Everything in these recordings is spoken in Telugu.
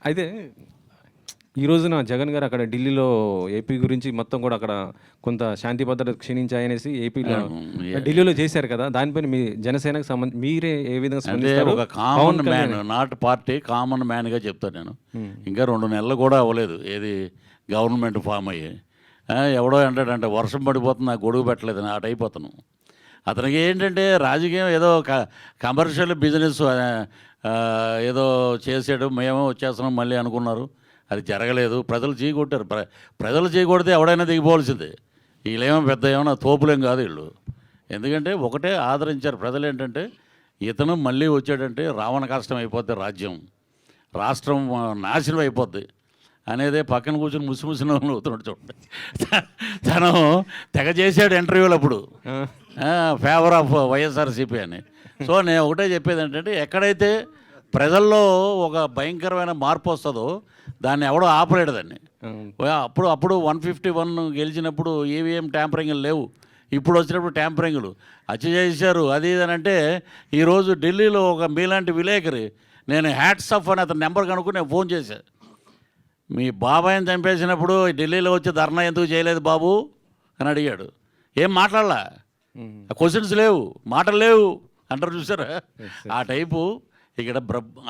అయితే ఈ రోజున జగన్ గారు అక్కడ ఢిల్లీలో ఏపీ గురించి మొత్తం కూడా అక్కడ కొంత శాంతి భద్రత క్షీణించాయనేసి ఏపీలో ఢిల్లీలో చేశారు కదా, దానిపైన మీ జనసేనకు సంబంధించి మీరే ఏ విధంగా అంటే స్పందిస్తారు? ఒక common man, not party, common మ్యాన్గా చెప్తాను నేను. ఇంకా 2 నెలలు కూడా అవ్వలేదు ఏది గవర్నమెంట్ ఫామ్ అయ్యి. ఎవడో అంటాడంటే వర్షం పడిపోతుంది, నాకు గొడుగు పెట్టలేదని అటు అయిపోతాను. అతనికి ఏంటంటే రాజకీయం ఏదో కమర్షియల్ బిజినెస్ ఏదో చేసాడు, మేమే వచ్చేస్తున్నాం మళ్ళీ అనుకున్నారు. అది జరగలేదు. ప్రజలు చీకొట్టారు. ప్రజలు చీకొడితే ఎవడైనా దిగిపోవాల్సిందే. వీళ్ళేమో పెద్ద ఏమన్నా తోపులేం కాదు వీళ్ళు. ఎందుకంటే ఒకటే ఆదరించారు ప్రజలు. ఏంటంటే ఇతను మళ్ళీ వచ్చాడంటే రావణ కష్టం అయిపోద్ది, రాష్ట్రం నాశనం అయిపోద్ది అనేదే పక్కన కూర్చొని ముసిముసిన అవుతున్నాడు చూడండి. తను తెగ చేశాడు ఇంటర్వ్యూలు అప్పుడు, ఫేవర్ ఆఫ్ వైఎస్ఆర్సీపీ అని. సో నేను ఒకటే చెప్పేది ఏంటంటే ఎక్కడైతే ప్రజల్లో ఒక భయంకరమైన మార్పు వస్తుందో దాన్ని ఎవడో ఆపలేడు దాన్ని. అప్పుడు 151 గెలిచినప్పుడు ఈవీఎం ట్యాంపరింగ్లు లేవు. ఇప్పుడు వచ్చినప్పుడు ట్యాంపరింగ్లు హత్య చేశారు అది ఇది అని అంటే, ఈరోజు ఢిల్లీలో ఒక మీలాంటి విలేకరి, నేను హ్యాట్స్ ఆఫ్ అని అతని నెంబర్ కనుక్కుని నేను ఫోన్ చేశాను. మీ బాబాయిని చంపేసినప్పుడు ఢిల్లీలో వచ్చి ధర్నా ఎందుకు చేయలేదు బాబు అని అడిగాడు. ఏం మాట్లాడలా, క్వశ్చన్స్ లేవు, మాటలు లేవు అంటారు చూసారా. ఆ టైపు ఇక్కడ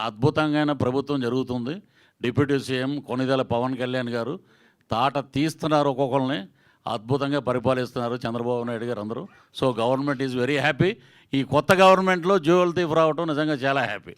అద్భుతంగా ప్రభుత్వం జరుగుతుంది. డిప్యూటీ సీఎం కొణిదెల పవన్ కళ్యాణ్ గారు తాట తీస్తున్నారు, ఒక్కొక్కరిని అద్భుతంగా పరిపాలిస్తున్నారు చంద్రబాబు నాయుడు గారు అందరూ. So government is very happy. ఈ కొత్త గవర్నమెంట్లో జ్యువెల్ థీఫ్ రావటం నిజంగా చాలా హ్యాపీ.